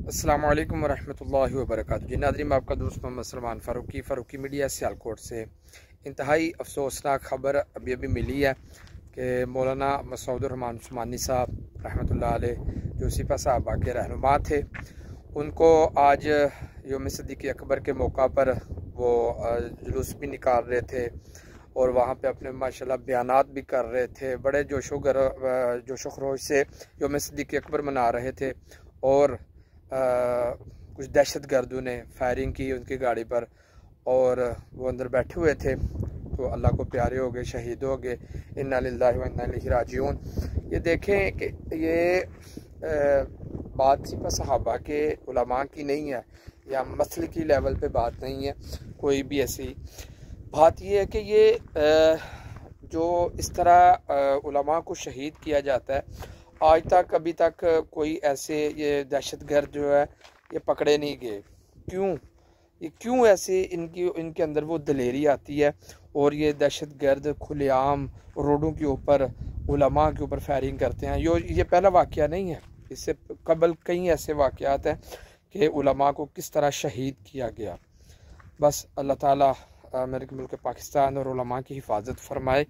अस्सलामु अलैकुम वरहमतुल्लाहि वबरकातुहू। जी नाज़रीन, आपका दोस्त मोहम्मद सलमान फ़ारूकी मीडिया सियालकोट से इंतहाई अफसोसनाक ख़बर अभी अभी मिली है कि मौलाना मसूद रहमान उस्मानी साहब रहमतुल्लाह अलैह जो सिपा साहबा के रहनुमा थे, उनको आज यौम सिद्दीक़ अकबर के मौका पर वो जुलूस भी निकाल रहे थे और वहाँ पे अपने माशाल्लाह बयानात भी कर रहे थे। बड़े जोशो खरोश से यौम सिद्दीक़ अकबर मना रहे थे और कुछ दहशत गर्दों ने फायरिंग की उनकी गाड़ी पर और वो अंदर बैठे हुए थे। तो अल्लाह को प्यारे हो गए, शहीद हो गए। इन्ना लिल्लाहि व इन्ना इलैहि राजिऊन। ये देखें कि ये बात सिर्फ सहाबा के उलमा की नहीं है या मसलकी लेवल पे बात नहीं है कोई भी ऐसी बात। ये है कि ये जो इस तरह उलमा को शहीद किया जाता है, आज तक अभी तक कोई ऐसे ये दहशतगर्द जो है ये पकड़े नहीं गए। क्यों ऐसे इनके अंदर वो दलेरी आती है और ये दहशतगर्द खुलेआम रोडों के ऊपर उलमा के ऊपर फायरिंग करते हैं। ये पहला वाक़या नहीं है, इससे कबल कई ऐसे वाक़यात हैं कि उलमा को किस तरह शहीद किया गया। बस अल्लाह ताला मेरे मुल्क पाकिस्तान और उलमा की हिफाजत फरमाए।